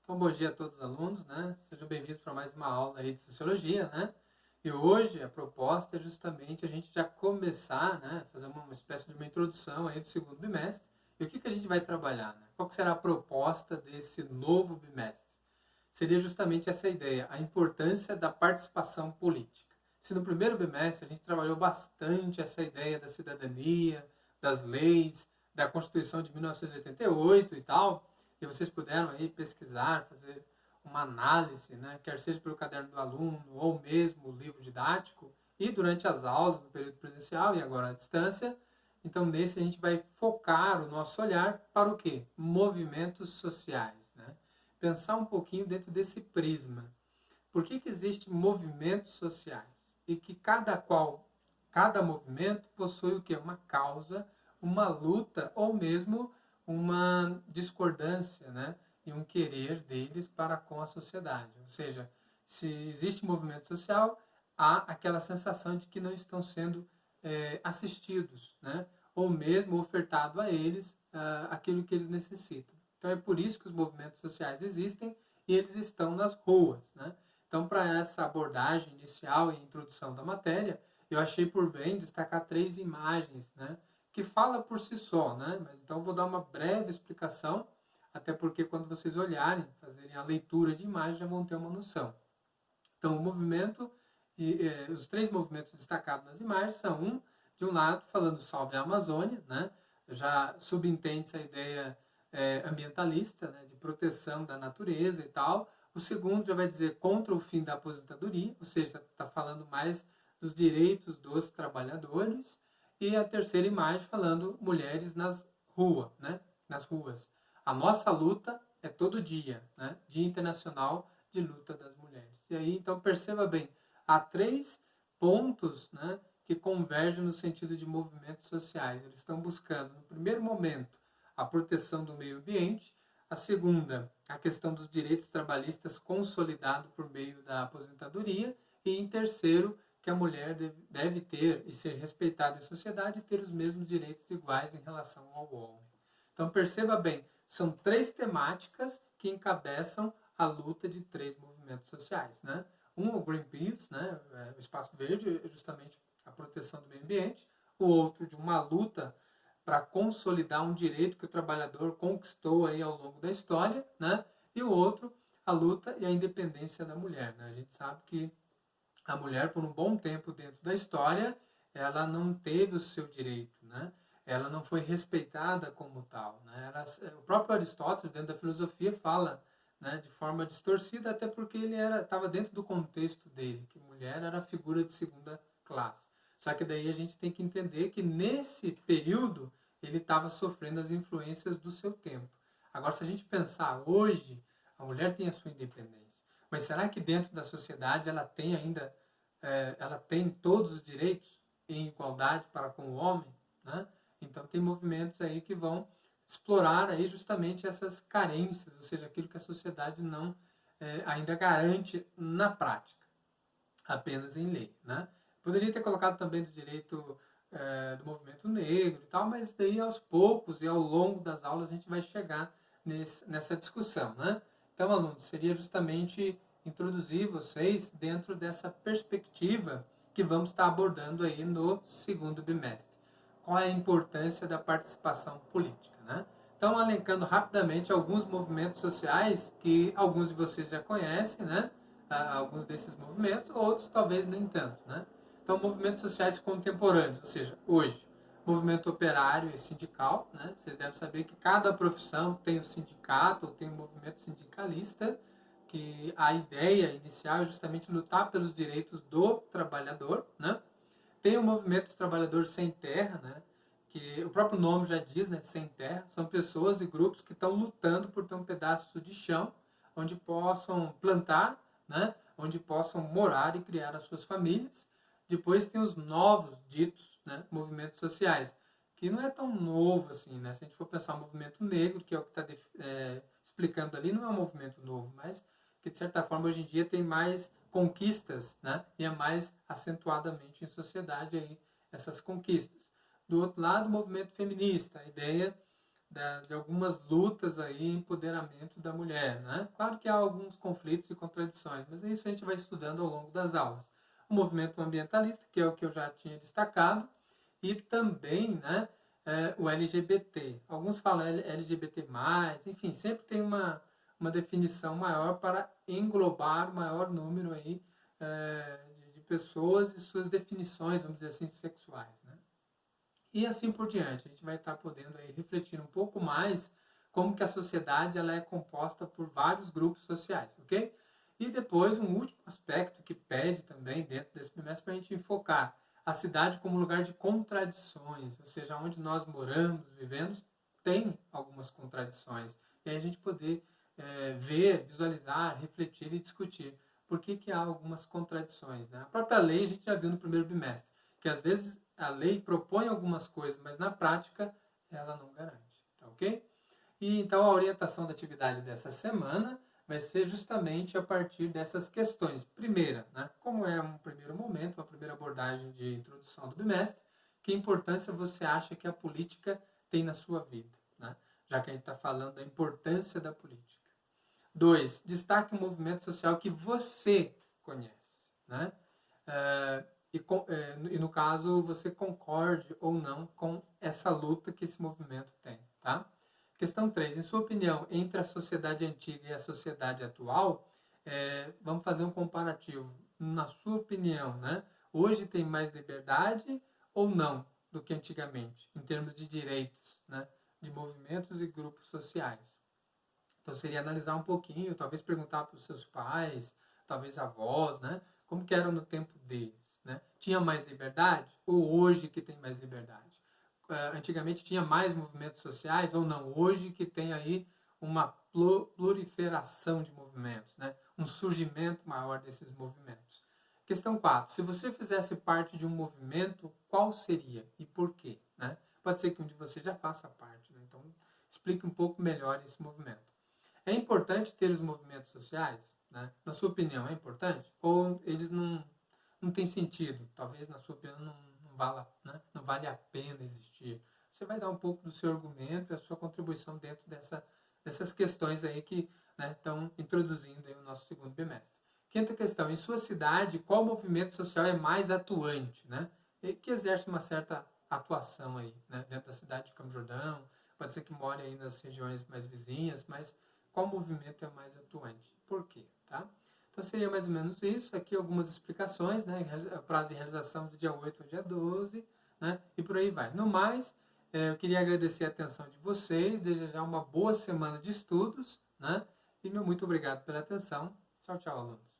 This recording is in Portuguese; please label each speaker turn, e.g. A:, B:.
A: Então, bom dia a todos os alunos, né? Sejam bem-vindos para mais uma aula aí de Sociologia, né? E hoje a proposta é justamente a gente já começar, né? Fazer uma espécie de uma introdução aí do segundo bimestre. E o que a gente vai trabalhar, né? Qual que será a proposta desse novo bimestre? Seria justamente essa ideia, a importância da participação política. Se no primeiro bimestre a gente trabalhou bastante essa ideia da cidadania, das leis, da Constituição de 1988 e tal, e vocês puderam aí pesquisar, fazer uma análise, né, quer seja pelo caderno do aluno ou mesmo o livro didático, e durante as aulas, no período presencial e agora à distância. Então, nesse a gente vai focar o nosso olhar para o quê? Movimentos sociais, né? Pensar um pouquinho dentro desse prisma. Por que existem movimentos sociais? E que cada movimento possui o quê? Uma causa, uma luta ou mesmo uma discordância, né? E um querer deles para com a sociedade. Ou seja, se existe movimento social, há aquela sensação de que não estão sendo assistidos, né? Ou mesmo ofertado a eles aquilo que eles necessitam. Então é por isso que os movimentos sociais existem e eles estão nas ruas, né? Então, para essa abordagem inicial e introdução da matéria, eu achei por bem destacar 3 imagens, né, que fala por si só, né? Mas então eu vou dar uma breve explicação, até porque quando vocês olharem, fazerem a leitura de imagens, já vão ter uma noção. Então, o movimento os 3 movimentos destacados nas imagens são de um lado falando salve a Amazônia, né? Já subentende-se a ideia ambientalista, né, de proteção da natureza e tal. O segundo já vai dizer contra o fim da aposentadoria, ou seja, está falando mais dos direitos dos trabalhadores. E a terceira imagem falando mulheres né, nas ruas. A nossa luta é todo dia, né? Dia Internacional de Luta das Mulheres. E aí, então, perceba bem, há 3 pontos, né, que convergem no sentido de movimentos sociais. Eles estão buscando, no primeiro momento, a proteção do meio ambiente, a segunda, a questão dos direitos trabalhistas consolidado por meio da aposentadoria, e em terceiro, que a mulher deve ter e ser respeitada em sociedade e ter os mesmos direitos iguais em relação ao homem. Então perceba bem, são 3 temáticas que encabeçam a luta de 3 movimentos sociais, né? O Greenpeace, né, o Espaço Verde, é justamente a proteção do meio ambiente. O outro de uma luta para consolidar um direito que o trabalhador conquistou aí ao longo da história, né? E o outro, a luta e a independência da mulher, né? A gente sabe que a mulher, por um bom tempo dentro da história, ela não teve o seu direito, né? Ela não foi respeitada como tal, né? O próprio Aristóteles, dentro da filosofia, fala, né, de forma distorcida, até porque ele estava dentro do contexto dele, que mulher era figura de segunda classe. Só que daí a gente tem que entender que nesse período ele estava sofrendo as influências do seu tempo. Agora, se a gente pensar hoje, a mulher tem a sua independência, mas será que dentro da sociedade ela tem ainda, ela tem todos os direitos em igualdade para com o homem, né? Então tem movimentos aí que vão explorar aí justamente essas carências, ou seja, aquilo que a sociedade não ainda garante na prática, apenas em lei, né? Poderia ter colocado também do direito do movimento negro e tal, mas daí aos poucos e ao longo das aulas a gente vai chegar nessa discussão, né? Então, alunos, seria justamente introduzir vocês dentro dessa perspectiva que vamos estar abordando aí no segundo bimestre. Qual é a importância da participação política, né? Então, elencando rapidamente alguns movimentos sociais que alguns de vocês já conhecem, né? Alguns desses movimentos, outros talvez nem tanto, né? Então, movimentos sociais contemporâneos, ou seja, hoje, movimento operário e sindical, né? Vocês devem saber que cada profissão tem o sindicato, ou tem o movimento sindicalista, que a ideia inicial é justamente lutar pelos direitos do trabalhador, né? Tem o movimento dos trabalhadores sem terra, né? Que o próprio nome já diz, né? Sem terra. São pessoas e grupos que estão lutando por ter um pedaço de chão onde possam plantar, né? Onde possam morar e criar as suas famílias. Depois tem os novos ditos, né, movimentos sociais, que não é tão novo assim, né? Se a gente for pensar o movimento negro, que é o que está explicando ali, não é um movimento novo, mas que de certa forma hoje em dia tem mais conquistas, né? E é mais acentuadamente em sociedade aí essas conquistas. Do outro lado, o movimento feminista, a ideia de algumas lutas aí, empoderamento da mulher, né? Claro que há alguns conflitos e contradições, mas isso a gente vai estudando ao longo das aulas. O movimento ambientalista, que é o que eu já tinha destacado, e também, né, o LGBT. Alguns falam LGBT+, enfim, sempre tem uma definição maior para englobar o maior número aí, de pessoas e suas definições, vamos dizer assim, sexuais, né? E assim por diante. A gente vai estar podendo aí refletir um pouco mais como que a sociedade ela é composta por vários grupos sociais, ok? E depois um último aspecto que pede também dentro desse bimestre para a gente enfocar a cidade como lugar de contradições, ou seja, onde nós moramos, vivemos, tem algumas contradições. E aí a gente poder ver, visualizar, refletir e discutir por que há algumas contradições, né? A própria lei a gente já viu no primeiro bimestre, que às vezes a lei propõe algumas coisas, mas na prática ela não garante, tá ok? E então a orientação da atividade dessa semana vai ser justamente a partir dessas questões. Primeira, né, como é um primeiro momento, uma primeira abordagem de introdução do bimestre, que importância você acha que a política tem na sua vida, né? Já que a gente está falando da importância da política. 2. Destaque um movimento social que você conhece, né? E no caso, você concorde ou não com essa luta que esse movimento tem, tá? Questão 3. Em sua opinião, entre a sociedade antiga e a sociedade atual, vamos fazer um comparativo. Na sua opinião, né? Hoje tem mais liberdade ou não do que antigamente, em termos de direitos, né? De movimentos e grupos sociais. Então seria analisar um pouquinho, talvez perguntar para os seus pais, talvez avós, né? Como que era no tempo deles, né? Tinha mais liberdade ou hoje que tem mais liberdade? Antigamente tinha mais movimentos sociais ou não? Hoje que tem aí uma proliferação de movimentos, né? Um surgimento maior desses movimentos. Questão 4. Se você fizesse parte de um movimento, qual seria e por quê, né? Pode ser que um de vocês já faça parte, né? Então explique um pouco melhor esse movimento. É importante ter os movimentos sociais, né? Na sua opinião, é importante? Ou eles não têm sentido? Talvez, na sua opinião, não vale a pena existir. Você vai dar um pouco do seu argumento e a sua contribuição dentro dessas questões aí que, né, estão introduzindo aí o nosso segundo bimestre. Quinta questão, em sua cidade, qual movimento social é mais atuante, né? E que exerce uma certa atuação aí, né? Dentro da cidade de Campos do Jordão, pode ser que more aí nas regiões mais vizinhas, mas qual movimento é mais atuante? Por quê? Tá? Então seria mais ou menos isso. Aqui algumas explicações, né? Prazo de realização do dia 8 ao dia 12, né? E por aí vai. No mais, eu queria agradecer a atenção de vocês, desejar uma boa semana de estudos, né? E meu muito obrigado pela atenção. Tchau, tchau, alunos.